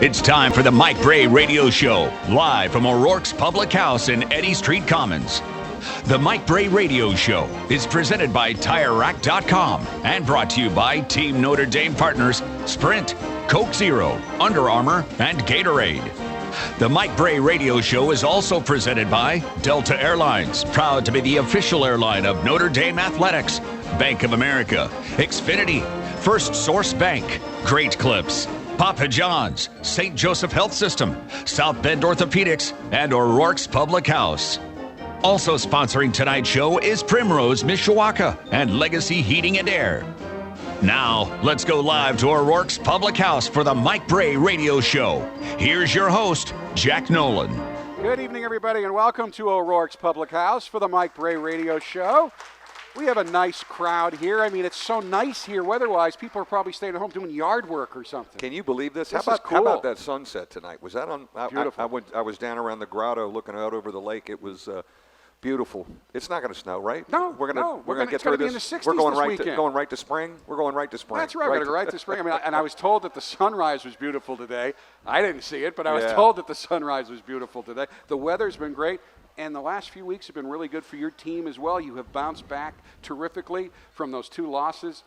It's time for the Mike Brey Radio Show, live from O'Rourke's Public House in Eddy Street Commons. The Mike Brey Radio Show is presented by TireRack.com and brought to you by Team Notre Dame partners Sprint, Coke Zero, Under Armour, and Gatorade. The Mike Brey Radio Show is also presented by Delta Airlines, proud to be the official airline of Notre Dame Athletics, Bank of America, Xfinity, First Source Bank, Great Clips, Papa John's, St. Joseph Health System, South Bend Orthopedics, and O'Rourke's Public House. Also sponsoring tonight's show is Primrose Mishawaka and Legacy Heating and Air. Now, let's go live to O'Rourke's Public House for the Mike Brey Radio Show. Here's your host, Jack Nolan. Good evening, everybody, and welcome to O'Rourke's Public House for the Mike Brey Radio Show. We have a nice crowd here. I mean, it's so nice here weather-wise. People are probably staying at home doing yard work or something. Can you believe this? This how is cool. about that sunset tonight? Was that on? Beautiful. I was down around the grotto looking out over the lake. It was beautiful. It's not going to snow, right? No, we're gonna get it's through gonna be in this. the 60s We're going this right weekend. going right to spring. We're going right to spring. That's right. We're going to go right to spring. I mean, and I was told that the sunrise was beautiful today. I didn't see it, but I was told that the sunrise was beautiful today. The weather's been great. And the last few weeks have been really good for your team as well. You have bounced back terrifically from those two losses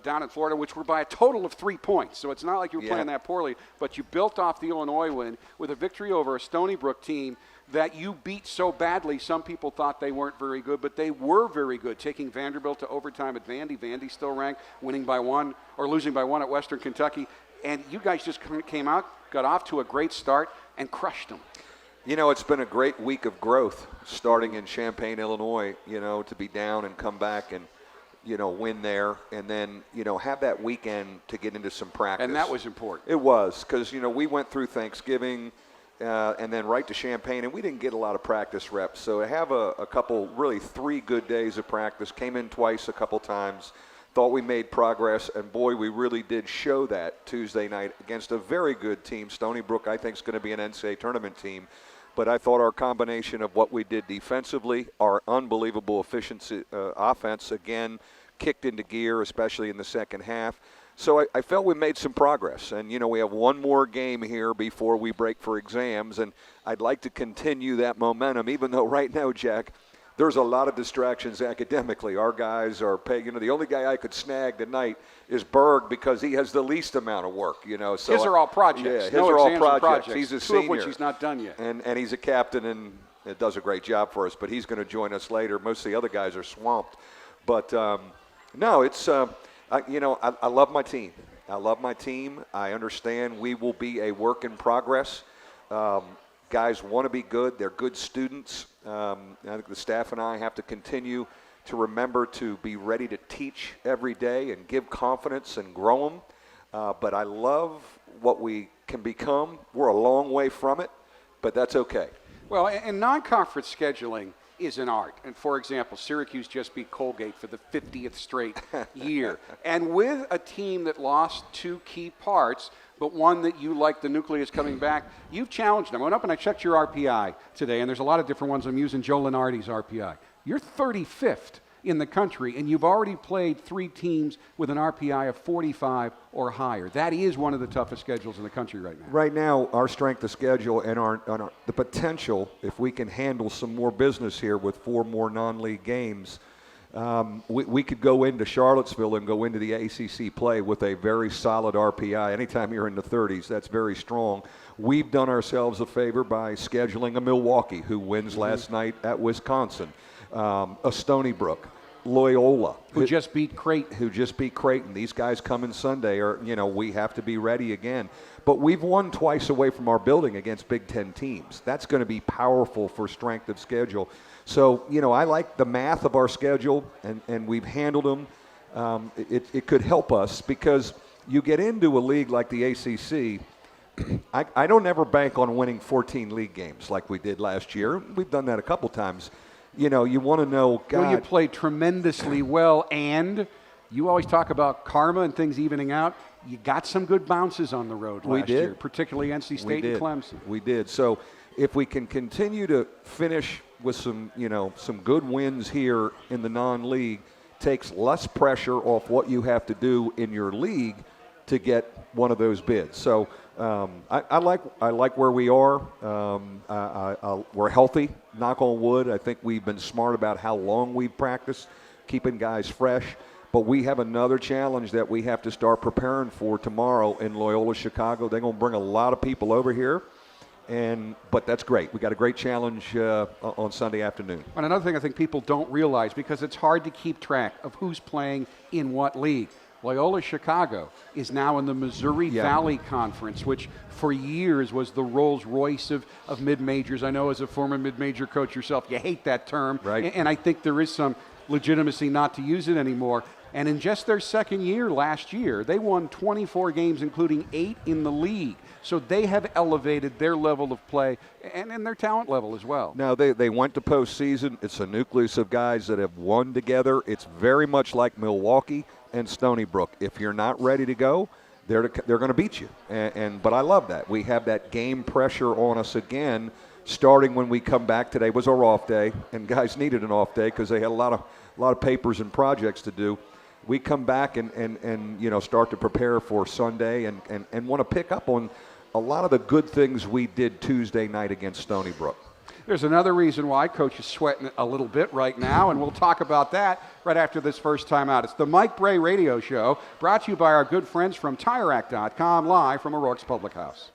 down in Florida, which were by a total of 3 points. So it's not like you were playing that poorly, but you built off the Illinois win with a victory over a Stony Brook team that you beat so badly. Some people thought they weren't very good, but they were very good, taking Vanderbilt to overtime at Vandy. Vandy still ranked, winning by one or losing by one at Western Kentucky. And you guys just came out, got off to a great start, and crushed them. You know, it's been a great week of growth starting in Champaign, Illinois, to be down and come back and, win there and then, have that weekend to get into some practice. And that was important. It was because, we went through Thanksgiving and then right to Champaign, and we didn't get a lot of practice reps. So to have a couple, really 3 good days of practice, came in twice a couple times, thought we made progress, and boy, we really did show that Tuesday night against a very good team. Stony Brook, I think, is going to be an NCAA tournament team. But I thought our combination of what we did defensively, our unbelievable efficiency offense, again, kicked into gear, especially in the second half. So I felt we made some progress. And, we have one more game here before we break for exams, and I'd like to continue that momentum, even though right now, Jack, there's a lot of distractions academically. Our guys are paying. The only guy I could snag tonight is Berg because he has the least amount of work. So his are all projects. Yeah, his no are all exams projects. He's a two senior, of which he's not done yet. and he's a captain and it does a great job for us. But he's going to join us later. Most of the other guys are swamped. But no, it's I love my team. I love my team. I understand we will be a work in progress. Guys want to be good. They're good students. I think the staff and I have to continue to remember to be ready to teach every day and give confidence and grow them. But I love what we can become. We're a long way from it, but that's okay. Well, and non-conference scheduling is an art. And, for example, Syracuse just beat Colgate for the 50th straight year. And with a team that lost 2 key parts, but one that you like, the nucleus coming back, you've challenged them. I went up and I checked your RPI today, and there's a lot of different ones. I'm using Joe Lenardi's RPI. You're 35th in the country, and you've already played 3 teams with an RPI of 45 or higher. That is one of the toughest schedules in the country right now. Right now, our strength of schedule and the potential, if we can handle some more business here with 4 more non-league games, we could go into Charlottesville and go into the ACC play with a very solid RPI. Anytime you're in the 30s, that's very strong. We've done ourselves a favor by scheduling a Milwaukee, who wins last night at Wisconsin, a Stony Brook, Loyola, who just beat Creighton. These guys coming Sunday we have to be ready again. But we've won twice away from our building against Big Ten teams. That's going to be powerful for strength of schedule. So, I like the math of our schedule, and we've handled them. It could help us because you get into a league like the ACC. I don't ever bank on winning 14 league games like we did last year. We've done that a couple times. You want to know, God. Well, you played tremendously well, and you always talk about karma and things evening out. You got some good bounces on the road last year, particularly NC State and Clemson. We did. So if we can continue to finish with some good wins here in the non-league, takes less pressure off what you have to do in your league to get one of those bids. So I like where we are. We're healthy, knock on wood. I think we've been smart about how long we've practiced, keeping guys fresh. But we have another challenge that we have to start preparing for tomorrow in Loyola, Chicago. They're going to bring a lot of people over here. But that's great. We got a great challenge on Sunday afternoon. And another thing I think people don't realize, because it's hard to keep track of who's playing in what league. Loyola Chicago is now in the Missouri Valley Conference, which for years was the Rolls Royce of mid-majors. I know as a former mid-major coach yourself, you hate that term. Right. And I think there is some legitimacy not to use it anymore. And in just their second year last year, they won 24 games, including 8 in the league. So they have elevated their level of play and their talent level as well. Now, they went to postseason. It's a nucleus of guys that have won together. It's very much like Milwaukee and Stony Brook. If you're not ready to go, they're going to beat you. But I love that. We have that game pressure on us again, starting when we come back. Today was our off day, and guys needed an off day because they had a lot of papers and projects to do. We come back and start to prepare for Sunday and want to pick up on a lot of the good things we did Tuesday night against Stony Brook. There's another reason why Coach is sweating it a little bit right now, and we'll talk about that right after this first time out. It's the Mike Brey Radio Show, brought to you by our good friends from TireRack.com, live from O'Rourke's Public House.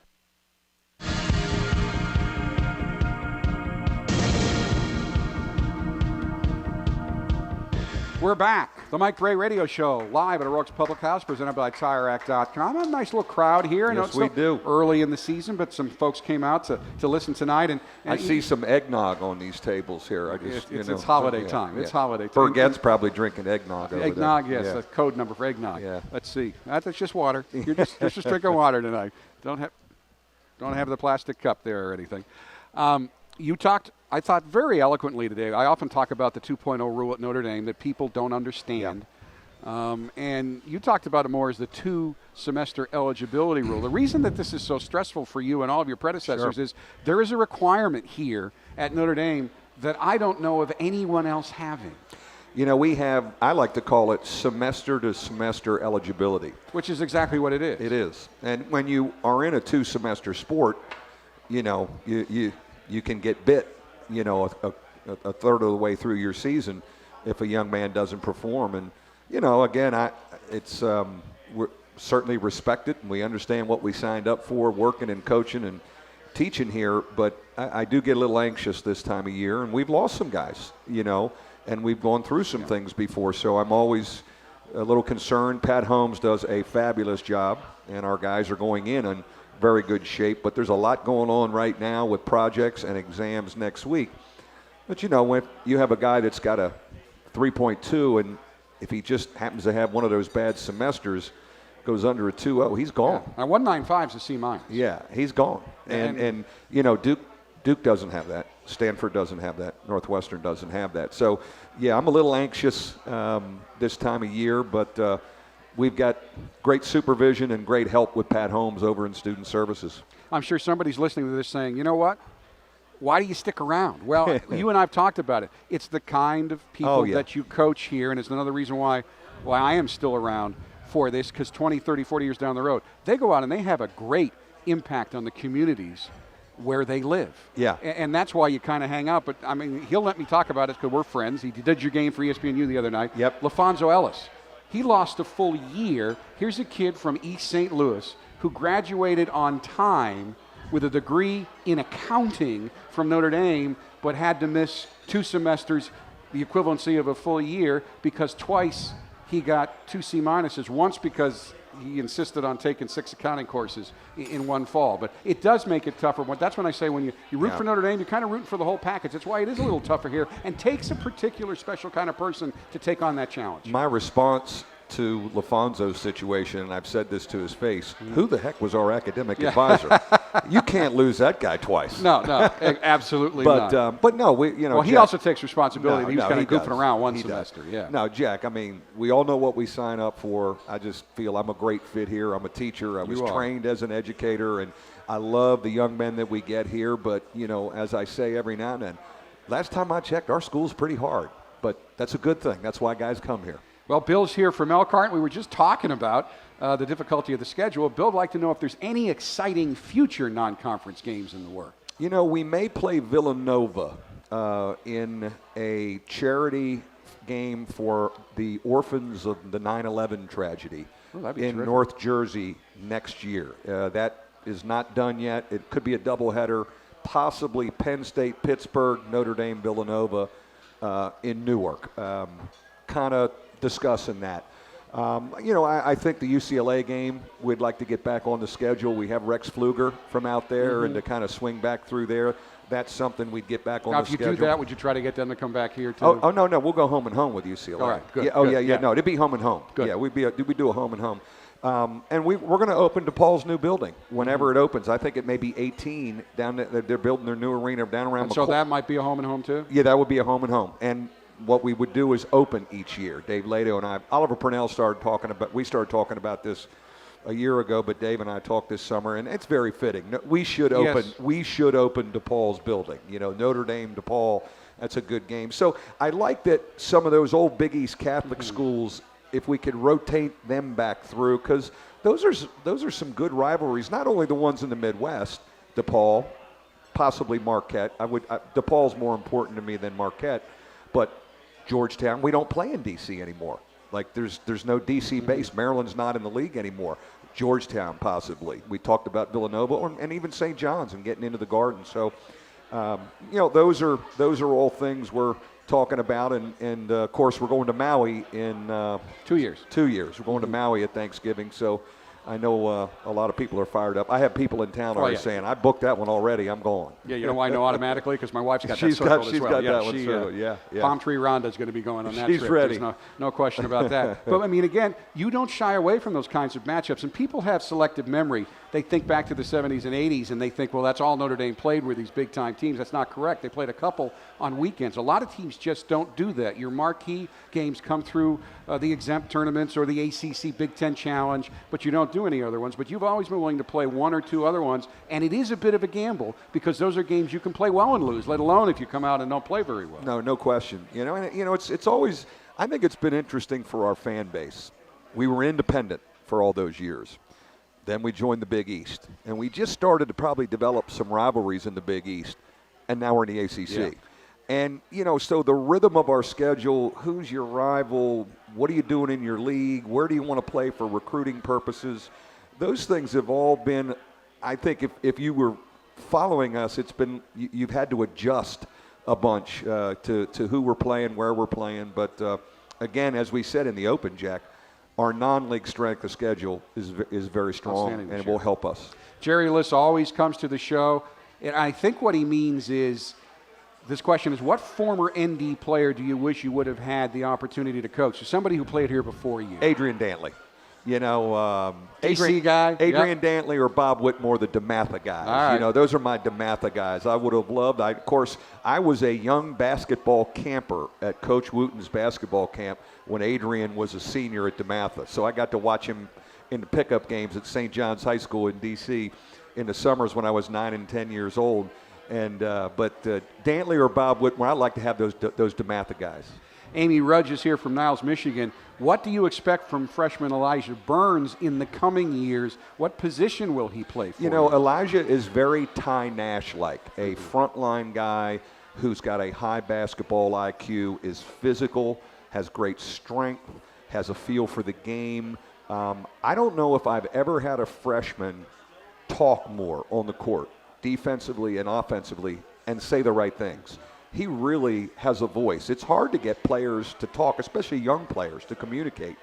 We're back. The Mike Brey Radio Show, live at O'Rourke's Public House, presented by TireRack.com. A nice little crowd here. Yes, we do. Early in the season, but some folks came out to listen tonight. And I see some eggnog on these tables here. It's holiday time. It's holiday time. Burgett's probably drinking eggnog over eggnog, there. yes. That's code number for eggnog. Yeah. Let's see. That's just water. You're just drinking water tonight. Don't have the plastic cup there or anything. You talked, I thought, very eloquently today. I often talk about the 2.0 rule at Notre Dame that people don't understand. And you talked about it more as the 2-semester eligibility rule. The reason that this is so stressful for you and all of your predecessors is there is a requirement here at Notre Dame that I don't know of anyone else having. We have, I like to call it semester-to-semester eligibility. Which is exactly what it is. It is. And when you are in a 2-semester sport, you can get bit, a third of the way through your season if a young man doesn't perform. And, again, we're certainly respected, and we understand what we signed up for, working and coaching and teaching here. But I do get a little anxious this time of year, and we've lost some guys, and we've gone through some things before. So I'm always a little concerned. Pat Holmes does a fabulous job, and our guys are going in very good shape, but there's a lot going on right now with projects and exams next week. But when you have a guy that's got a 3.2, and if he just happens to have one of those bad semesters, goes under a 2.0, he's gone. Yeah. Now 195 is a C-. Yeah, he's gone. And Duke doesn't have that. Stanford doesn't have that. Northwestern doesn't have that. So, yeah, I'm a little anxious this time of year, but we've got great supervision and great help with Pat Holmes over in Student Services. I'm sure somebody's listening to this saying, you know what? Why do you stick around? Well, you and I have talked about it. It's the kind of people that you coach here, and it's another reason why I am still around for this, because 20, 30, 40 years down the road, they go out and they have a great impact on the communities where they live. Yeah. And that's why you kind of hang out. But, I mean, he'll let me talk about it because we're friends. He did your game for ESPNU the other night. Yep. LaFonso Ellis. He lost a full year. Here's a kid from East St. Louis who graduated on time with a degree in accounting from Notre Dame, but had to miss 2 semesters, the equivalency of a full year, because twice he got 2 C-. Once because he insisted on taking 6 accounting courses in one fall. But it does make it tougher. That's when I say when you root for Notre Dame, you're kind of rooting for the whole package. That's why it is a little tougher here, and takes a particular special kind of person to take on that challenge. My response to LaFonso's situation, and I've said this to his face, who the heck was our academic advisor? You can't lose that guy twice. No, absolutely not. But no, we, Well, he Jack, also takes responsibility. He was kind of goofing around one semester. Does. Yeah. No, Jack, I mean, we all know what we sign up for. I just feel I'm a great fit here. I'm a teacher. I was trained as an educator, and I love the young men that we get here. But, as I say every now and then, last time I checked, our school's pretty hard. But that's a good thing. That's why guys come here. Well, Bill's here from Elkhart. We were just talking about the difficulty of the schedule. Bill would like to know if there's any exciting future non-conference games in the works. You know, we may play Villanova in a charity game for the orphans of the 9/11 tragedy in terrific. North Jersey next year. That is not done yet. It could be a doubleheader, possibly Penn State, Pittsburgh, Notre Dame, Villanova in Newark. Kind of discussing that. I think the UCLA game, we'd like to get back on the schedule. We have Rex Pfluger from out there, and to kind of swing back through there. That's something we'd get back on the schedule. Now, if you do that, would you try to get them to come back here, too? Oh, no, we'll go home and home with UCLA. All right, good. Yeah. No, it'd be home and home. Good. Yeah, we do a home and home. And we're going to open DePaul's new building whenever it opens. I think it may be 18 down there. They're building their new arena down around. And so that might be a home and home, too? Yeah, that would be a home and home. And what we would do is open each year. Dave Lato and I, Oliver Purnell started talking about this a year ago, but Dave and I talked this summer, and it's very fitting. We should open DePaul's building. Notre Dame, DePaul, that's a good game. So I like that some of those old Big East Catholic schools, if we could rotate them back through, because those are some good rivalries, not only the ones in the Midwest, DePaul, possibly Marquette. DePaul's more important to me than Marquette, but Georgetown, we don't play in D.C. anymore. Like, there's no D.C. base. Maryland's not in the league anymore. Georgetown, possibly. We talked about Villanova and even St. John's and getting into the Garden. So, those are all things we're talking about. And of course, we're going to Maui in 2 years. 2 years. We're going to Maui at Thanksgiving. So I know a lot of people are fired up. I have people in town already saying, I booked that one already. I'm going. Yeah, you know why I know automatically? Because my wife's got that circled as well. She's got that one circled, yeah. Palm Tree Rhonda's going to be going on that She's trip. ready. There's no question about that. But, I mean, again, you don't shy away from those kinds of matchups. And people have selective memory. They think back to the 70s and 80s, and they think, well, that's all Notre Dame played were these big-time teams. That's not correct. They played a couple on weekends. A lot of teams just don't do that. Your marquee games come through the exempt tournaments or the ACC Big Ten Challenge, but you don't do any other ones. But you've always been willing to play one or two other ones, and it is a bit of a gamble because those are games you can play well and lose, let alone if you come out and don't play very well. No question. It's always – I think it's been interesting for our fan base. We were independent for all those years. Then we joined the Big East, and we just started to probably develop some rivalries in the Big East, and now we're in the ACC. Yeah. And, so the rhythm of our schedule, who's your rival, what are you doing in your league, where do you want to play for recruiting purposes, those things have all been, I think if you were following us, it's been, you've had to adjust a bunch to who we're playing, where we're playing. But, again, as we said in the Open, Jack, our non-league strength of schedule is very strong and will help us. Jerry Liss always comes to the show, and I think what he means is, this question is, what former ND player do you wish you would have had the opportunity to coach? So somebody who played here before you. Adrian Dantley. AC guy? Adrian Dantley or Bob Whitmore, the DeMatha guys. Right. Those are my DeMatha guys. I would have loved. Of course, I was a young basketball camper at Coach Wooten's basketball camp when Adrian was a senior at DeMatha. So I got to watch him in the pickup games at St. John's High School in D.C. in the summers when I was 9 and 10 years old. And but Dantley or Bob Whitmore, I'd like to have those DeMatha guys. Amy Rudge is here from Niles, Michigan. What do you expect from freshman Elijah Burns in the coming years? What position will he play for? Elijah is very Ty Nash-like, a frontline guy who's got a high basketball IQ, is physical, has great strength, has a feel for the game. I don't know if I've ever had a freshman talk more on the court, defensively and offensively, and say the right things. He really has a voice. It's hard to get players to talk, especially young players, to communicate.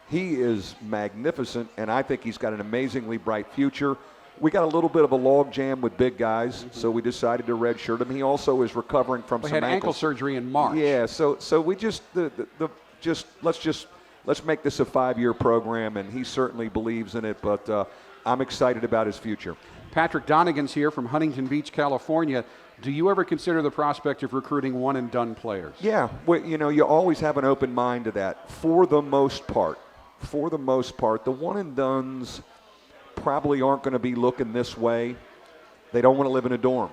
He is magnificent, and I think he's got an amazingly bright future. We got a little bit of a log jam with big guys, so we decided to redshirt him. He also is recovering from some ankle surgery in March. Yeah, so we just let's make this a 5-year program, and he certainly believes in it. But I'm excited about his future. Patrick Donegan's here from Huntington Beach, California. Do you ever consider the prospect of recruiting one-and-done players? Yeah, well, you always have an open mind to that. For the most part, the one-and-dones probably aren't going to be looking this way. They don't want to live in a dorm.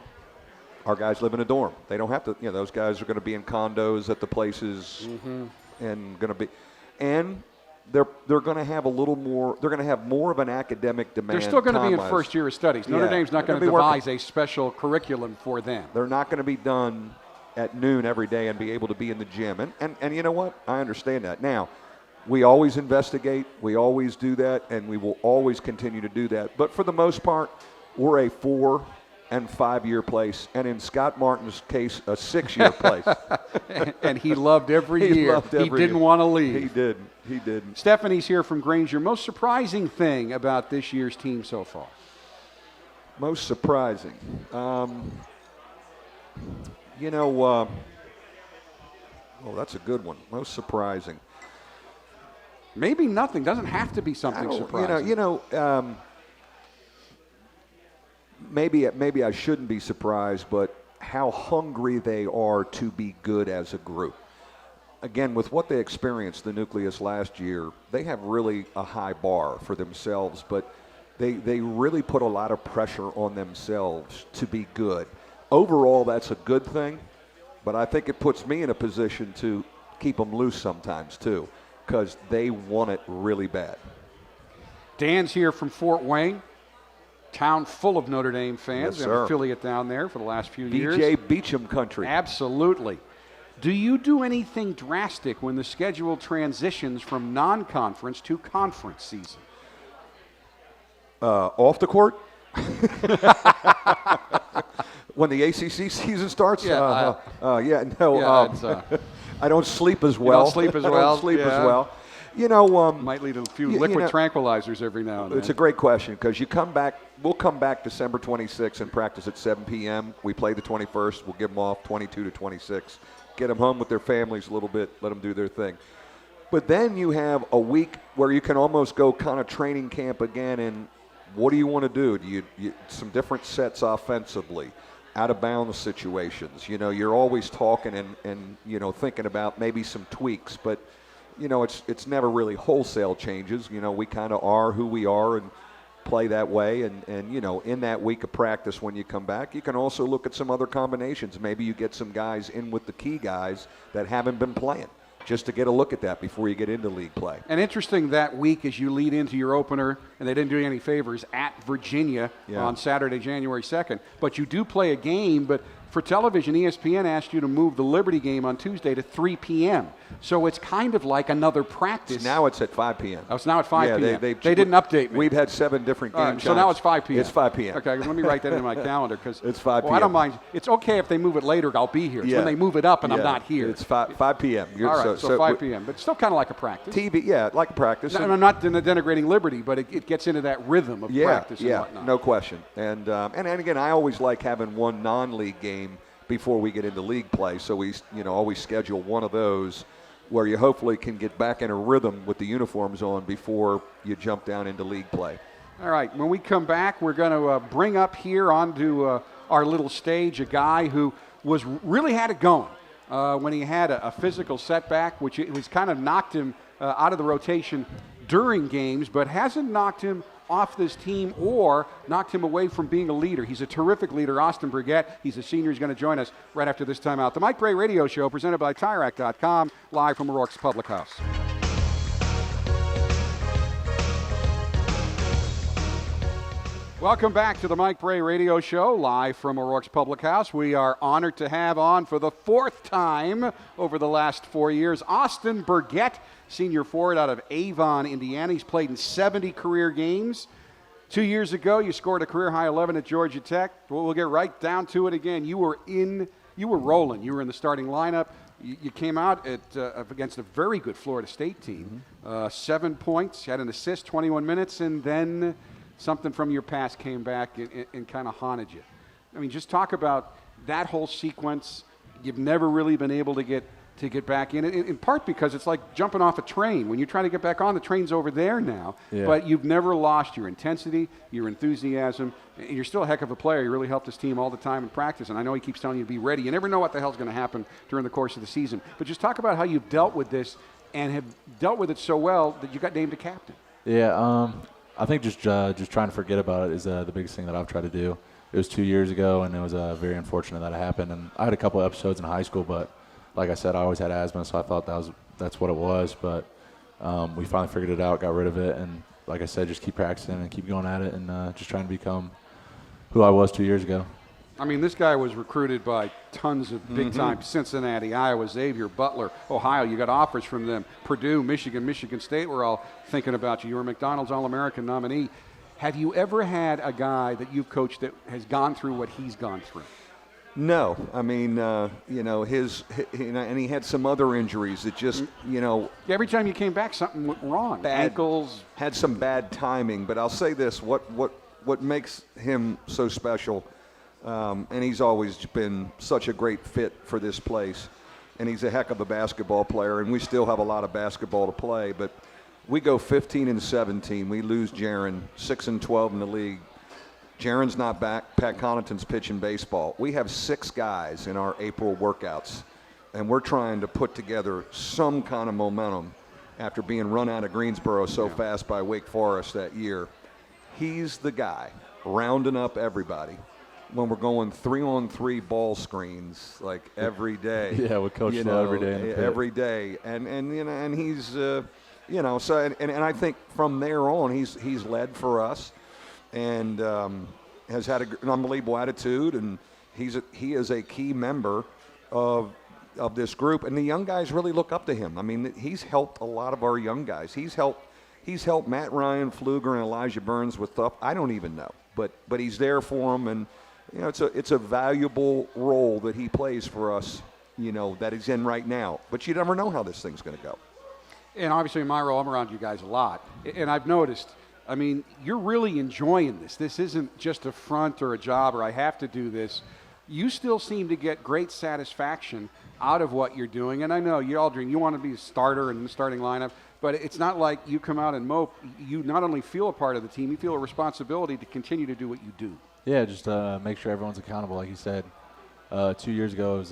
Our guys live in a dorm. They don't have to. Those guys are going to be in condos at the places and going to be. and they're going to have a little more. They're going to have more of an academic demand. They're still going to be in time-wise. first year of studies. Notre Dame's not going to devise a special curriculum for them. They're not going to be done at noon every day and be able to be in the gym. And you know what? I understand that. Now, we always investigate. We always do that, and we will always continue to do that. But for the most part, we're a 4- and 5-year place, and in Scott Martin's case, a 6-year place. And he loved every year. He didn't want to leave. He didn't. He didn't. Stephanie's here from Granger. Most surprising thing about this year's team so far? Most surprising. That's a good one. Most surprising. Maybe nothing. Doesn't have to be something surprising. Maybe I shouldn't be surprised, but how hungry they are to be good as a group. Again, with what they experienced, the nucleus last year, they have really a high bar for themselves, but they really put a lot of pressure on themselves to be good. Overall, that's a good thing, but I think it puts me in a position to keep them loose sometimes too, because they want it really bad. Dan's here from Fort Wayne, town full of Notre Dame fans. Yes, We have sir. an affiliate down there for the last few years. BJ Beacham country. Absolutely. Do you do anything drastic when the schedule transitions from non-conference to conference season? Off the court? When the ACC season starts? Yeah, I don't sleep as well. don't sleep as I well? don't sleep Yeah. as well. You know, Might lead to a few liquid tranquilizers every now and then. it's a great question because you come back. We'll come back December 26th and practice at 7 p.m. We play the 21st. We'll give them off 22 to 26. Get them home with their families a little bit. Let them do their thing. But then you have a week where you can almost go kind of training camp again. And what do you want to do? Do you some different sets offensively, out of bounds situations. You know, you're always talking and thinking about maybe some tweaks, but. It's never really wholesale changes. We kind of are who we are and play that way. And in that week of practice when you come back, you can also look at some other combinations. Maybe you get some guys in with the key guys that haven't been playing, just to get a look at that before you get into league play. And interesting that week as you lead into your opener, and they didn't do you any favors, at Virginia on Saturday, January 2nd. But you do play a game, but for television, ESPN asked you to move the Liberty game on Tuesday to 3 p.m. So it's kind of like another practice. Now it's at 5 p.m. Oh, it's now at 5 p.m. They didn't update me. We've had 7 different game times. So now it's 5 p.m. It's 5 p.m. Okay, let me write that in my calendar because it's 5 p.m. Well, I don't mind. It's okay if they move it later. I'll be here. It's when they move it up and I'm not here. It's 5 p.m. All right, so 5 p.m. But still kind of like a practice. TV, like a practice. No, I'm not denigrating Liberty, but it gets into that rhythm of practice and whatnot. No question. And again, I always like having one non-league game before we get into league play. So we, always schedule one of those where you hopefully can get back in a rhythm with the uniforms on before you jump down into league play. All right, when we come back, we're going to bring up here onto our little stage a guy who really had it going when he had a physical setback, which was kind of knocked him out of the rotation during games, but hasn't knocked him off this team or knocked him away from being a leader. He's a terrific leader, Austin Burgett. He's a senior. He's going to join us right after this timeout. The Mike Brey Radio Show, presented by TireRack.com, live from O'Rourke's Public House. Welcome back to the Mike Brey Radio Show, live from O'Rourke's Public House. We are honored to have on for the 4th time over the last 4 years, Austin Burgett, senior forward out of Avon, Indiana. He's played in 70 career games. 2 years ago, you scored a career-high 11 at Georgia Tech. We'll get right down to it again. You were rolling. You were in the starting lineup. You came out against a very good Florida State team. 7 points, you had an assist, 21 minutes, and then something from your past came back and kind of haunted you. I mean, just talk about that whole sequence. You've never really been able to get back in part because it's like jumping off a train. When you try to get back on, the train's over there now. Yeah. But you've never lost your intensity, your enthusiasm, and you're still a heck of a player. You really helped this team all the time in practice, and I know he keeps telling you to be ready. You never know what the hell's going to happen during the course of the season. But just talk about how you've dealt with this and have dealt with it so well that you got named a captain. Yeah, I think just trying to forget about it is the biggest thing that I've tried to do. It was 2 years ago, and it was very unfortunate that it happened. And I had a couple episodes in high school, but like I said, I always had asthma, so I thought that's what it was. But we finally figured it out, got rid of it, and like I said, just keep practicing and keep going at it, and just trying to become who I was 2 years ago. I mean, this guy was recruited by tons of big-time Cincinnati, Iowa, Xavier, Butler, Ohio. You got offers from them. Purdue, Michigan, Michigan State were all thinking about you. You were a McDonald's All-American nominee. Have you ever had a guy that you've coached that has gone through what he's gone through? No, I mean, and he had some other injuries that just, Every time you came back, something went wrong. Ankles. Had some bad timing. But I'll say this: what makes him so special, and he's always been such a great fit for this place, and he's a heck of a basketball player, and we still have a lot of basketball to play. But we go 15-17. We lose Jaron, 6-12 in the league. Jaron's not back. Pat Connaughton's pitching baseball. We have 6 guys in our April workouts, and we're trying to put together some kind of momentum after being run out of Greensboro so fast by Wake Forest that year. He's the guy rounding up everybody when we're going 3-on-3 ball screens like every day. Yeah, we coach every day. In the pit. Every day, and he's so and I think from there on he's led for us. And has had an unbelievable attitude, and he is a key member of this group. And the young guys really look up to him. I mean, he's helped a lot of our young guys. He's helped Matt Ryan, Pfluger, and Elijah Burns with stuff I don't even know, but he's there for them, and it's a valuable role that he plays for us. That he's in right now. But you never know how this thing's going to go. And obviously, in my role, I'm around you guys a lot, and I've noticed. I mean, you're really enjoying this. This isn't just a front or a job or I have to do this. You still seem to get great satisfaction out of what you're doing. And I know you all dream. You want to be a starter in the starting lineup, but it's not like you come out and mope. You not only feel a part of the team, you feel a responsibility to continue to do what you do. Yeah, just make sure everyone's accountable. Like you said, 2 years ago, it was,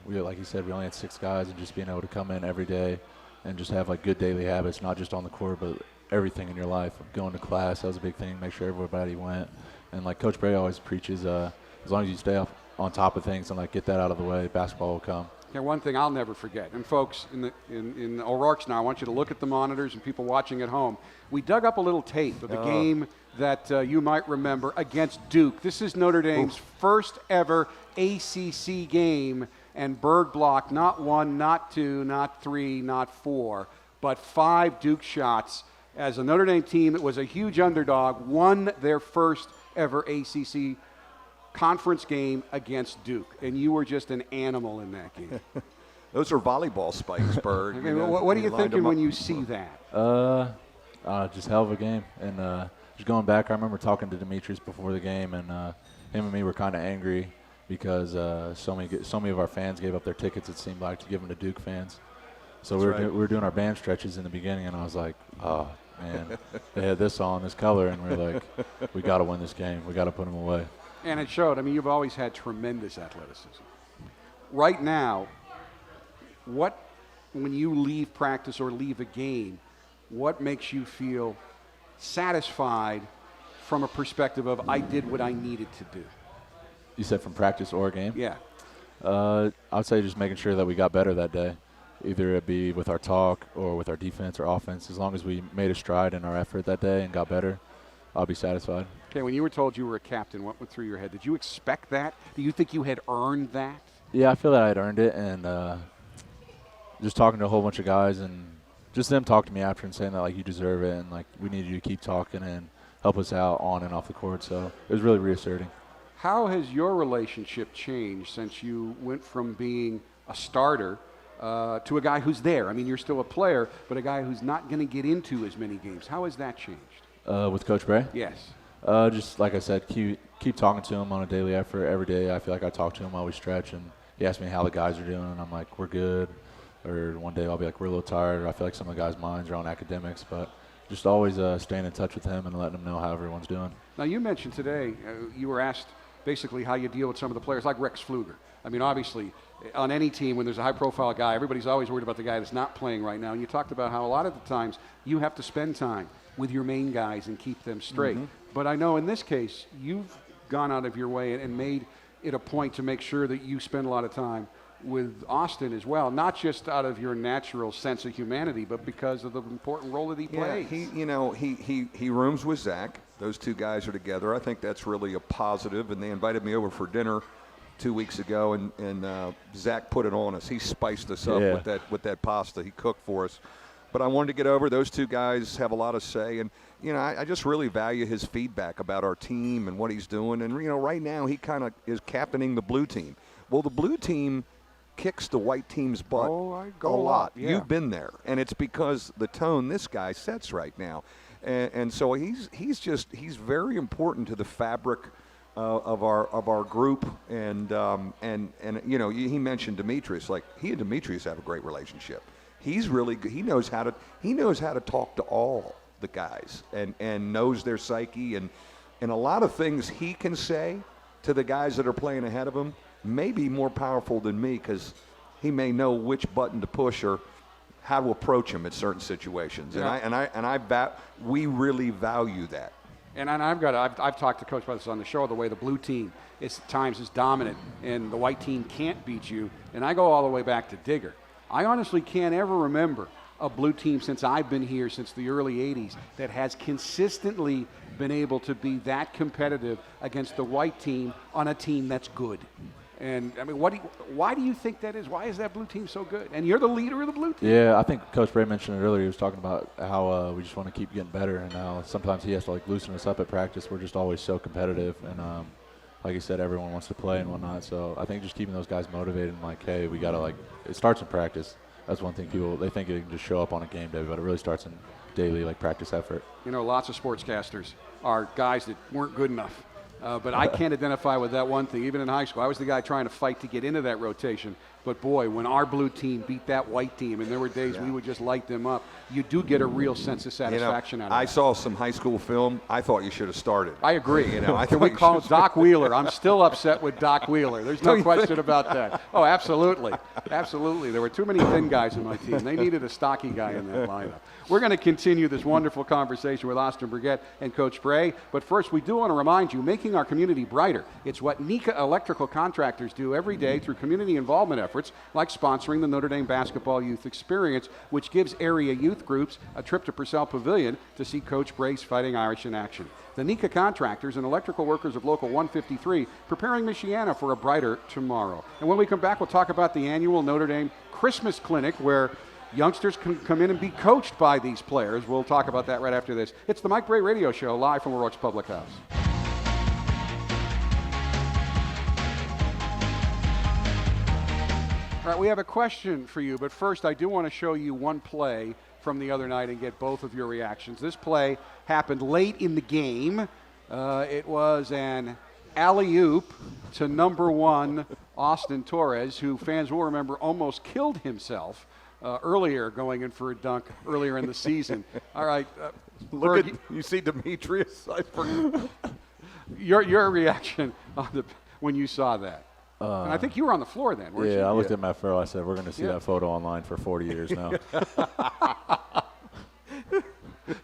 like you said, we only had 6 guys, and just being able to come in every day and just have like good daily habits, not just on the court, but everything in your life. Going to class, that was a big thing. Make sure everybody went. And like Coach Brey always preaches, as long as you stay up on top of things and like get that out of the way, basketball will come. Yeah, one thing I'll never forget. And folks in O'Rourke's now, I want you to look at the monitors and people watching at home. We dug up a little tape of a game that you might remember against Duke. This is Notre Dame's first ever ACC game, and Berg blocked not 1, not 2, not 3, not 4, but 5 Duke shots. As a Notre Dame team that was a huge underdog, won their first ever ACC conference game against Duke. And you were just an animal in that game. Those are volleyball spikes, Berg. I mean, what are you thinking when you see that? Just hell of a game. And just going back, I remember talking to Demetrius before the game, and him and me were kind of angry because so many of our fans gave up their tickets, it seemed like, to give them to Duke fans. So we were doing our band stretches in the beginning, and I was like, oh, man, they had this on, this color, and we were like, we got to win this game. We got to put them away. And it showed. I mean, you've always had tremendous athleticism. Right now, when you leave practice or leave a game, what makes you feel satisfied from a perspective of I did what I needed to do? You said from practice or game? Yeah. I'd say just making sure that we got better that day. Either it be with our talk or with our defense or offense. As long as we made a stride in our effort that day and got better, I'll be satisfied. Okay, when you were told you were a captain, what went through your head? Did you expect that? Do you think you had earned that? Yeah, I feel that I had earned it, and just talking to a whole bunch of guys and just them talking to me after and saying that, like, you deserve it and, like, we need you to keep talking and help us out on and off the court. So it was really reasserting. How has your relationship changed since you went from being a starter to a guy who's there? I mean, you're still a player, but a guy who's not going to get into as many games. How has that changed? With Coach Brey? Yes. Just like I said, keep talking to him on a daily effort every day. I feel like I talk to him while we stretch, and he asks me how the guys are doing, and I'm like, we're good. Or one day I'll be like, we're a little tired. Or I feel like some of the guys' minds are on academics, but just always staying in touch with him and letting him know how everyone's doing. Now, you mentioned today, you were asked basically how you deal with some of the players like Rex Pfluger. I mean, obviously, on any team, when there's a high-profile guy, everybody's always worried about the guy that's not playing right now. And you talked about how a lot of the times you have to spend time with your main guys and keep them straight. Mm-hmm. But I know in this case, you've gone out of your way and made it a point to make sure that you spend a lot of time with Austin as well, not just out of your natural sense of humanity, but because of the important role that he plays. He rooms with Zach. Those two guys are together. I think that's really a positive, and they invited me over for dinner 2 weeks ago, and Zach put it on us. He spiced us up with that pasta he cooked for us. But I wanted to get over. Those two guys have a lot of say, and I just really value his feedback about our team and what he's doing. And right now he kind of is captaining the blue team. Well, the blue team kicks the white team's butt a lot. Yeah. You've been there, and it's because the tone this guy sets right now, and so he's very important to the fabric of our group. And he mentioned Demetrius. Like, he and Demetrius have a great relationship. He's really good. He knows how to talk to all the guys and knows their psyche, and a lot of things he can say to the guys that are playing ahead of him may be more powerful than me, because he may know which button to push or how to approach him at certain situations. Yeah. We really value that. And I've talked to Coach about this on the show, the way the blue team at times is dominant and the white team can't beat you. And I go all the way back to Digger. I honestly can't ever remember a blue team since I've been here, since the early 80s, that has consistently been able to be that competitive against the white team on a team that's good. And, I mean, why do you think that is? Why is that blue team so good? And you're the leader of the blue team. Yeah, I think Coach Brey mentioned it earlier. He was talking about how we just want to keep getting better, and how sometimes he has to, loosen us up at practice. We're just always so competitive. And, like you said, everyone wants to play and whatnot. So I think just keeping those guys motivated and hey, we got to, it starts in practice. That's one thing they think it can just show up on a game day, but it really starts in daily, practice effort. Lots of sportscasters are guys that weren't good enough. But I can't identify with that one thing. Even in high school, I was the guy trying to fight to get into that rotation. But, boy, when our blue team beat that white team, and there were days we would just light them up, you do get a real sense of satisfaction out of it. I saw some high school film. I thought you should have started. I agree. Can we call Doc Wheeler? I'm still upset with Doc Wheeler. There's no question about that. Oh, absolutely. Absolutely. There were too many thin guys in my team. They needed a stocky guy in that lineup. We're going to continue this wonderful conversation with Austin Brigette and Coach Brey. But first, we do want to remind you, making our community brighter. It's what Nika Electrical Contractors do every day through community involvement efforts, like sponsoring the Notre Dame Basketball Youth Experience, which gives area youth groups a trip to Purcell Pavilion to see Coach Brey's Fighting Irish in action. The Nika contractors and electrical workers of Local 153 preparing Michiana for a brighter tomorrow. And when we come back, we'll talk about the annual Notre Dame Christmas Clinic, where youngsters can come in and be coached by these players. We'll talk about that right after this. It's the Mike Brey Radio Show, live from O'Rourke's Public House. All right, we have a question for you, but first I do want to show you one play from the other night and get both of your reactions. This play happened late in the game. It was an alley-oop to number 1, Austin Torres, who fans will remember almost killed himself earlier going in for a dunk earlier in the season. All right. You see Demetrius? Your reaction when you saw that. And I think you were on the floor then, weren't you? Yeah, I looked at Matt Farrell. I said, we're going to see that photo online for 40 years now.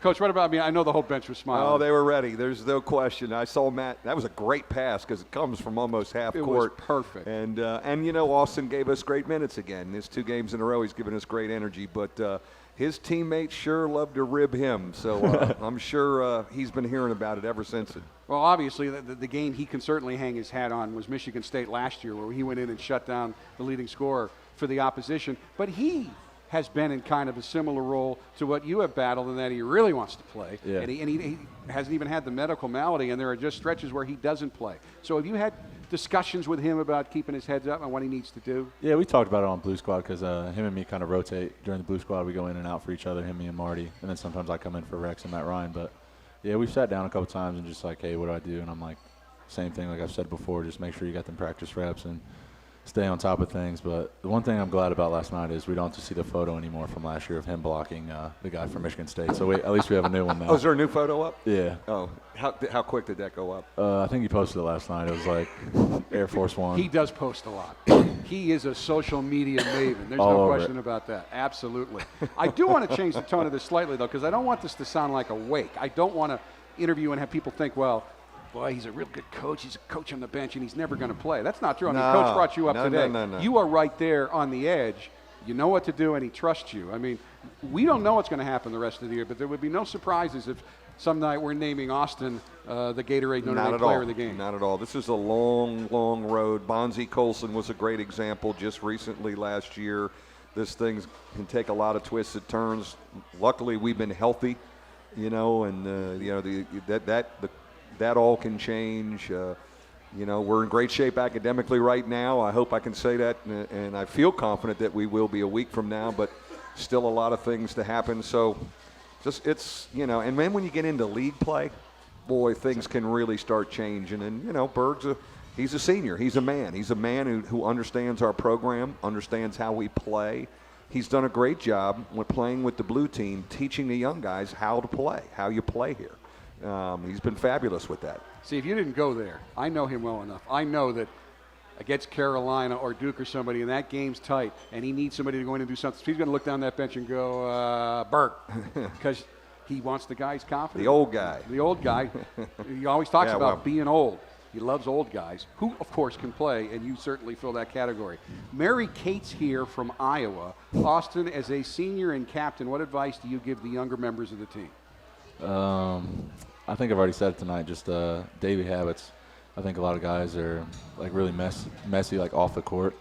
Coach, what about me? I know the whole bench was smiling. Oh, they were ready. There's no question. I saw Matt. That was a great pass because it comes from almost half court. It was perfect. And Austin gave us great minutes again. His 2 games in a row, he's given us great energy. But his teammates sure love to rib him. So I'm sure he's been hearing about it ever since. Well, obviously, the game he can certainly hang his hat on was Michigan State last year, where he went in and shut down the leading scorer for the opposition. But he has been in kind of a similar role to what you have battled, in that he really wants to play. Yeah. And he hasn't even had the medical malady, and there are just stretches where he doesn't play. So have you had discussions with him about keeping his heads up and what he needs to do? Yeah, we talked about it on Blue Squad because him and me kind of rotate during the Blue Squad. We go in and out for each other, him, me, and Marty. And then sometimes I come in for Rex and Matt Ryan. But, yeah, we've sat down a couple times and just hey, what do I do? And I'm like, same thing like I've said before, just make sure you got them practice reps and stay on top of things. But the one thing I'm glad about last night is we don't have to see the photo anymore from last year of him blocking the guy from Michigan State. So at least we have a new one now. Oh, is there a new photo up? Yeah. Oh, how quick did that go up? I think he posted it last night. It was like Air Force One. He does post a lot. He is a social media maven. There's All no over question it. about that. Absolutely. I do want to change the tone of this slightly, though, because I don't want this to sound like a wake. I don't want to interview and have people think, well, boy, he's a real good coach. He's a coach on the bench, and he's never going to play. That's not true. I mean, No. Coach brought you up today. No. You are right there on the edge. You know what to do, and he trusts you. I mean, we don't know what's going to happen the rest of the year, but there would be no surprises if some night we're naming Austin the Gatorade Notre Dame player of the game. Not at all. This is a long, long road. Bonzie Colson was a great example just recently last year. This thing can take a lot of twisted turns. Luckily, we've been healthy, and that all can change. We're in great shape academically right now. I hope I can say that, and I feel confident that we will be a week from now, but still a lot of things to happen. So and then when you get into league play, boy, things can really start changing. And, Berg's he's a senior. He's a man. He's a man who understands our program, understands how we play. He's done a great job with playing with the blue team, teaching the young guys how to play, how you play here. He's been fabulous with that. See, if you didn't go there, I know him well enough. I know that against Carolina or Duke or somebody, and that game's tight, and he needs somebody to go in and do something. So he's going to look down that bench and go, Berg, because he wants the guy's confidence. The old guy. The old guy. He always talks about being old. He loves old guys, who, of course, can play, and you certainly fill that category. Mary Kate's here from Iowa. Austin, as a senior and captain, what advice do you give the younger members of the team? I think I've already said it tonight, just daily habits. I think a lot of guys are like really messy like off the court.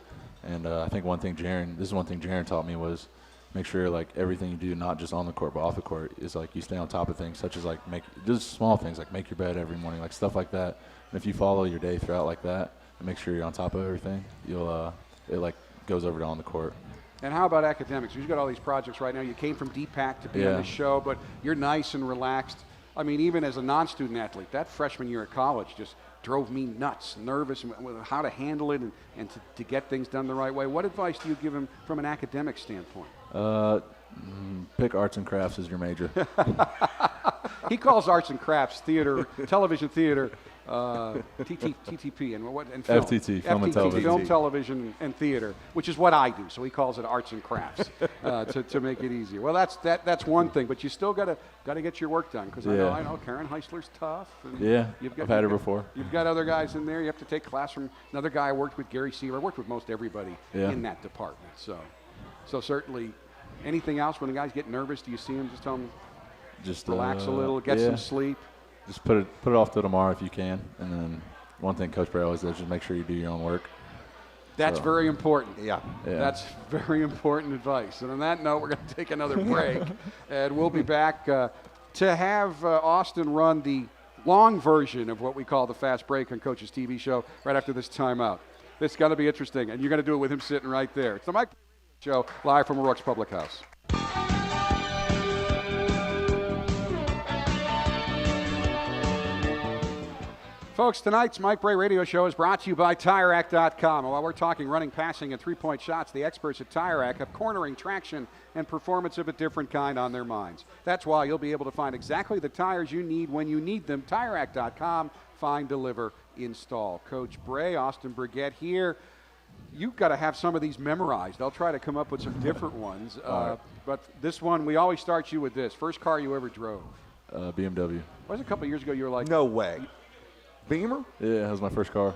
And I think one thing Jaren taught me was make sure like everything you do, not just on the court, but off the court, is like you stay on top of things such as like just small things like make your bed every morning, like stuff like that. And if you follow your day throughout like that and make sure you're on top of everything, it like goes over to on the court. And how about academics? You've got all these projects right now. You came from DPAC to be on this show, but you're nice and relaxed. I mean, even as a non-student athlete, that freshman year at college just drove me nuts, nervous, with how to handle it and to get things done the right way. What advice do you give him from an academic standpoint? Pick arts and crafts as your major. He calls arts and crafts theater, television theater, TTP, and film. FTT, film and television. Film, television, and theater, which is what I do. So he calls it arts and crafts to make it easier. Well, that's one thing, but you still got to get your work done because I know Karen Heisler's tough. And I've had her before. You've got other guys in there. You have to take class from another guy I worked with, Gary Seaver. I worked with most everybody in that department. So certainly, anything else when the guys get nervous? Do you see them? Just tell them, just relax a little, get some sleep. Just put it off till tomorrow if you can. And then one thing Coach Brey always does is make sure you do your own work. That's very important. Yeah. That's very important advice. And on that note, we're going to take another break. And we'll be back to have Austin run the long version of what we call the Fast Break on Coach's TV show right after this timeout. This is going to be interesting, and you're going to do it with him sitting right there. It's the Mike Brey Show, live from O'Rourke's Public House. Folks, tonight's Mike Brey Radio Show is brought to you by TireRack.com. While we're talking running, passing, and three-point shots, the experts at Tire Rack have cornering, traction, and performance of a different kind on their minds. That's why you'll be able to find exactly the tires you need when you need them. TireRack.com. Find, deliver, install. Coach Brey, Austin Brigette here. You've got to have some of these memorized. I'll try to come up with some different ones. But this one, we always start you with this. First car you ever drove? BMW. Was it a couple of years ago you were like... No way. Beamer? Yeah, that was my first car.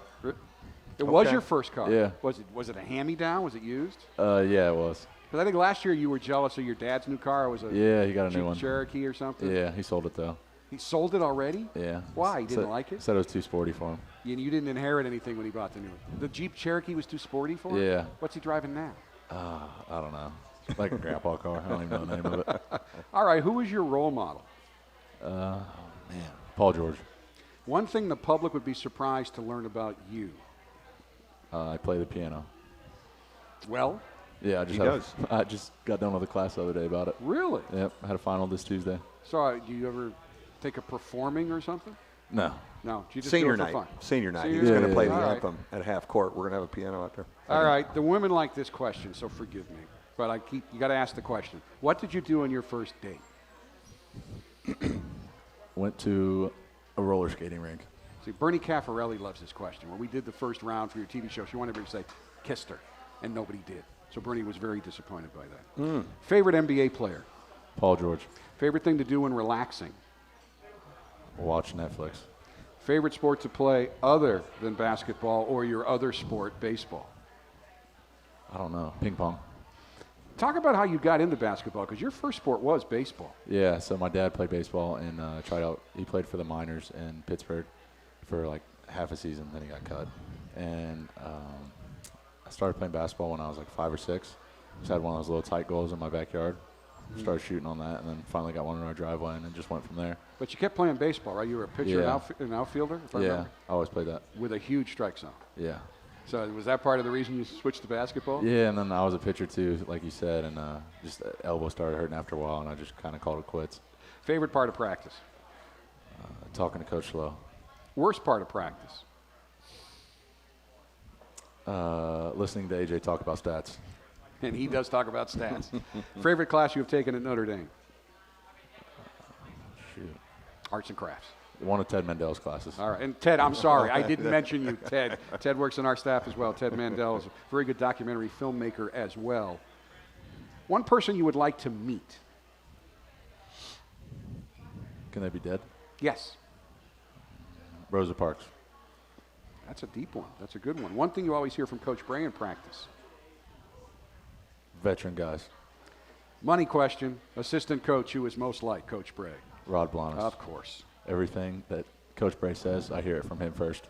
It was your first car? Yeah. Was it a hand-me-down? Was it used? Yeah, it was. Because I think last year you were jealous of your dad's new car. Was it he got a new one. Cherokee or something? Yeah, he sold it, though. He sold it already? Yeah. Why? He didn't like it? Said it was too sporty for him. You didn't inherit anything when he bought the new one. The Jeep Cherokee was too sporty for him? Yeah. What's he driving now? I don't know. Like a grandpa car. I don't even know the name of it. All right, who was your role model? Paul George. One thing the public would be surprised to learn about you. I play the piano. Well? Yeah, I just got done with a class the other day about it. Really? Yep, I had a final this Tuesday. So, do you ever take a performing or something? No. No, you just Senior do it night. for fun. Senior night. He was going to play the All right. anthem at half court. We're going to have a piano out there. All right, the women like this question, so forgive me. But you got to ask the question. What did you do on your first date? Went to a roller skating rink. See, Bernie Caffarelli loves this question. When we did the first round for your TV show, she wanted everybody to say, kissed her, and nobody did. So Bernie was very disappointed by that. Favorite NBA player? Paul George. Favorite thing to do when relaxing? Watch Netflix. Favorite sport to play other than basketball or your other sport, baseball? I don't know. Ping pong. Talk about how you got into basketball, because your first sport was baseball. Yeah, so my dad played baseball and tried out. He played for the minors in Pittsburgh for like half a season, then he got cut. And I started playing basketball when I was like 5 or 6. Just had one of those little tight goals in my backyard. Started shooting on that, and then finally got one in our driveway, and then just went from there. But you kept playing baseball, right? You were a pitcher Yeah. and outfielder? If I Yeah, remember? I always played that. With a huge strike zone. Yeah. So was that part of the reason you switched to basketball? Yeah, and then I was a pitcher too, like you said, and just the elbow started hurting after a while, and I just kind of called it quits. Favorite part of practice? Talking to Coach Slow. Worst part of practice? Listening to AJ talk about stats. And he does talk about stats. Favorite class you have taken at Notre Dame? Shoot. Arts and crafts. One of Ted Mandel's classes. All right. And Ted, I'm sorry. I didn't mention you, Ted. Ted works on our staff as well. Ted Mandel is a very good documentary filmmaker as well. One person you would like to meet? Can they be dead? Yes. Rosa Parks. That's a deep one. That's a good one. One thing you always hear from Coach Brey in practice. Veteran guys. Money question. Assistant coach who is most like Coach Brey? Rod Blanas. Of course. Everything that Coach Brey says, I hear it from him first.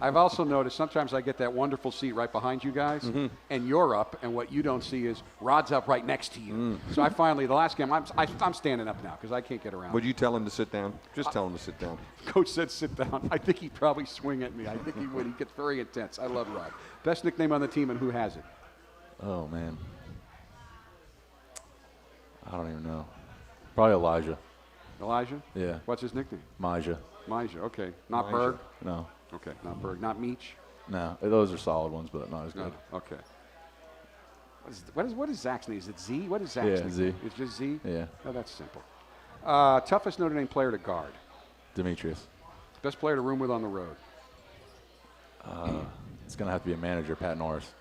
I've also noticed sometimes I get that wonderful seat right behind you guys, and you're up, and what you don't see is Rod's up right next to you. So I finally, the last game, I'm standing up now because I can't get around. Would you tell him to sit down? Just tell him to sit down. Coach said sit down. I think he'd probably swing at me. I think he would. He gets very intense. I love Rod. Best nickname on the team, and who has it? Oh, man. I don't even know. Probably Elijah. Elijah? Yeah. What's his nickname? Maja. Maja. Okay. Not Maja. Berg? No. Okay. Not Berg. Not Meach? No. Those are solid ones, but not as good. No. Okay. What is Zach's name? Is it Z? What is Zach's name? Yeah, Z. It's just Z? Yeah. Oh, that's simple. Toughest Notre Dame player to guard? Demetrius. Best player to room with on the road? It's going to have to be a manager, Pat Norris.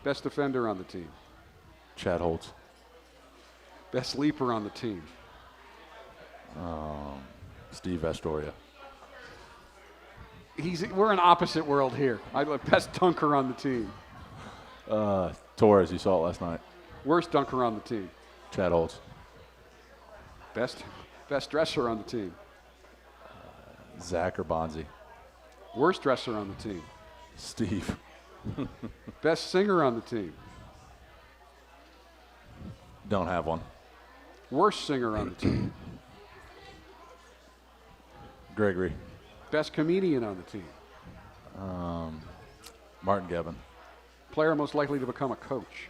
Best defender on the team? Chad Holtz. Best sleeper on the team? Steve Astoria. We're in opposite world here. Best dunker on the team? Torres, you saw it last night. Worst dunker on the team? Chad Holtz. Best dresser on the team? Zach or Bonzi. Worst dresser on the team? Steve. Best singer on the team? Don't have one. Worst singer on the team? Gregory. Best comedian on the team? Martin Gevin. Player most likely to become a coach?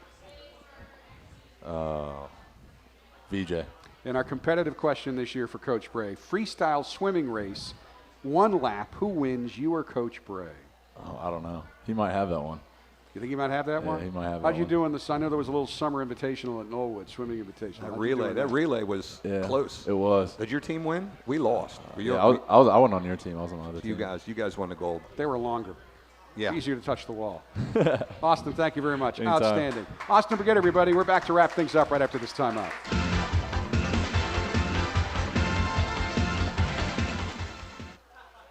VJ. And our competitive question this year for Coach Brey, freestyle swimming race, 1 lap, who wins, you or Coach Brey? Oh, I don't know. He might have that one. You think he might have that Yeah, one? he might have How'd that you one. do in the, I know there was a little summer invitational at Knollwood, swimming invitational. That How'd you do in relay, was Yeah, close. It was. Did your team win? We lost. Yeah, I wasn't on your team. I was on the other team. You guys won the gold. They were longer. Yeah. It's easier to touch the wall. Austin, thank you very much. Anytime. Outstanding. Austin, forget everybody. We're back to wrap things up right after this timeout.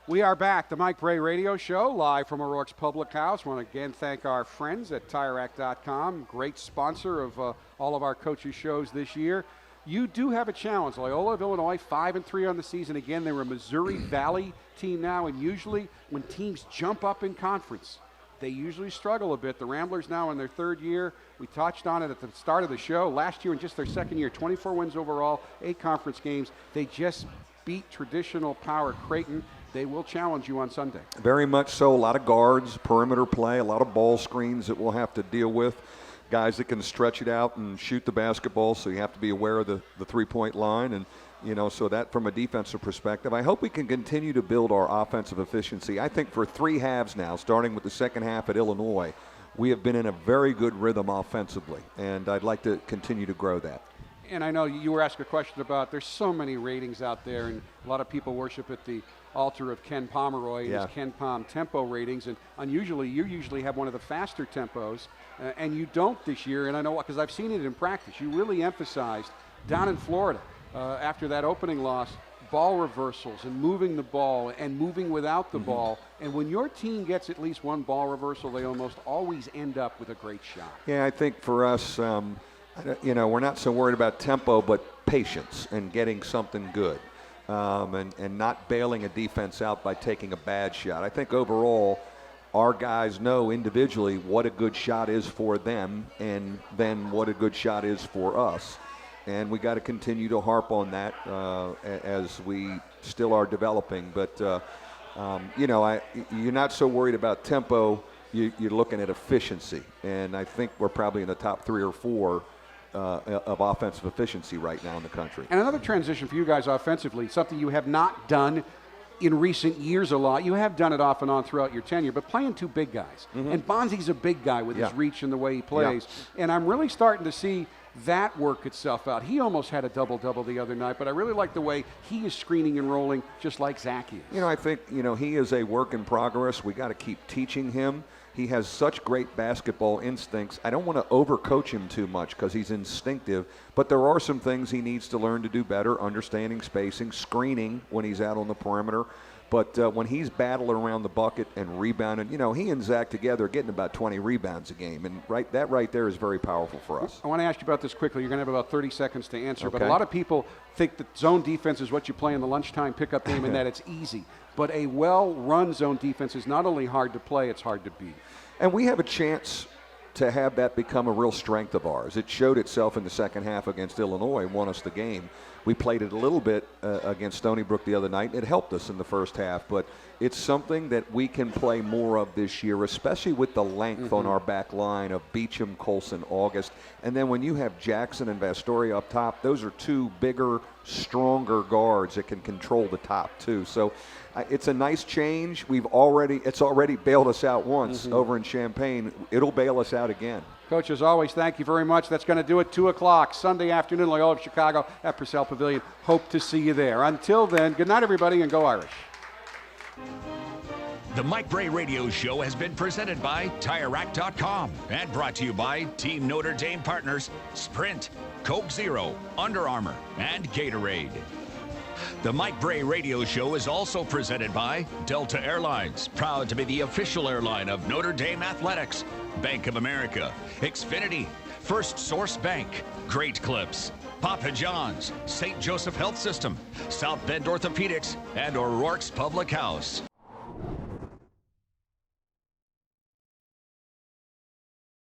We are back, the Mike Brey Radio Show, live from O'Rourke's Public House. I want to again thank our friends at TireRack.com, great sponsor of all of our coaches' shows this year. You do have a challenge. Loyola of Illinois, 5-3 on the season. Again, they're a Missouri Valley team now, and usually when teams jump up in conference, they usually struggle a bit. The Ramblers now in their 3rd year. We touched on it at the start of the show. Last year in just their 2nd year, 24 wins overall, 8 conference games. They just beat traditional power Creighton. They will challenge you on Sunday. Very much so. A lot of guards, perimeter play, a lot of ball screens that we'll have to deal with. Guys that can stretch it out and shoot the basketball, so you have to be aware of the 3-point line. And, so that from a defensive perspective, I hope we can continue to build our offensive efficiency. I think for 3 halves now, starting with the second half at Illinois, we have been in a very good rhythm offensively, and I'd like to continue to grow that. And I know you were asked a question about there's so many ratings out there, and a lot of people worship at the altar of Ken Pomeroy and his Ken Pom tempo ratings. And unusually, you usually have one of the faster tempos, and you don't this year. And I know because I've seen it in practice. You really emphasized down in Florida after that opening loss, ball reversals and moving the ball and moving without the ball. And when your team gets at least one ball reversal, they almost always end up with a great shot. Yeah, I think for us, we're not so worried about tempo, but patience and getting something good. And not bailing a defense out by taking a bad shot. I think overall, our guys know individually what a good shot is for them and then what a good shot is for us. And we got to continue to harp on that as we still are developing. But, you're not so worried about tempo. You're looking at efficiency. And I think we're probably in the top 3 or 4 of offensive efficiency right now in the country. And another transition for you guys offensively, something you have not done in recent years a lot. You have done it off and on throughout your tenure, but playing 2 big guys. And Bonzi's a big guy with his reach and the way he plays. And I'm really starting to see that work itself out. He almost had a double-double the other night, but I really like the way he is screening and rolling just like Zach is. I think, he is a work in progress. We got to keep teaching him. He has such great basketball instincts. I don't want to overcoach him too much because he's instinctive, but there are some things he needs to learn to do better, understanding spacing, screening when he's out on the perimeter. But when he's battling around the bucket and rebounding, he and Zach together are getting about 20 rebounds a game. And that right there is very powerful for us. I want to ask you about this quickly. You're going to have about 30 seconds to answer. Okay. But a lot of people think that zone defense is what you play in the lunchtime pickup game and that it's easy. But a well-run zone defense is not only hard to play, it's hard to beat. And we have a chance to have that become a real strength of ours. It showed itself in the second half against Illinois, won us the game. We played it a little bit against Stony Brook the other night. It helped us in the first half, but it's something that we can play more of this year, especially with the length on our back line of Beecham, Colson, August. And then when you have Jackson and Vastoria up top, those are 2 bigger, stronger guards that can control the top too. So it's a nice change. It's already bailed us out once over in Champaign. It'll bail us out again. Coach, as always, thank you very much. That's going to do it. 2 o'clock Sunday afternoon, Loyola of Chicago at Purcell Pavilion. Hope to see you there. Until then, good night, everybody, and go Irish. The Mike Brey Radio Show has been presented by TireRack.com and brought to you by Team Notre Dame partners Sprint, Coke Zero, Under Armour, and Gatorade. The Mike Brey Radio Show is also presented by Delta Airlines, proud to be the official airline of Notre Dame Athletics, Bank of America, Xfinity, First Source Bank, Great Clips, Papa John's, St. Joseph Health System, South Bend Orthopedics, and O'Rourke's Public House.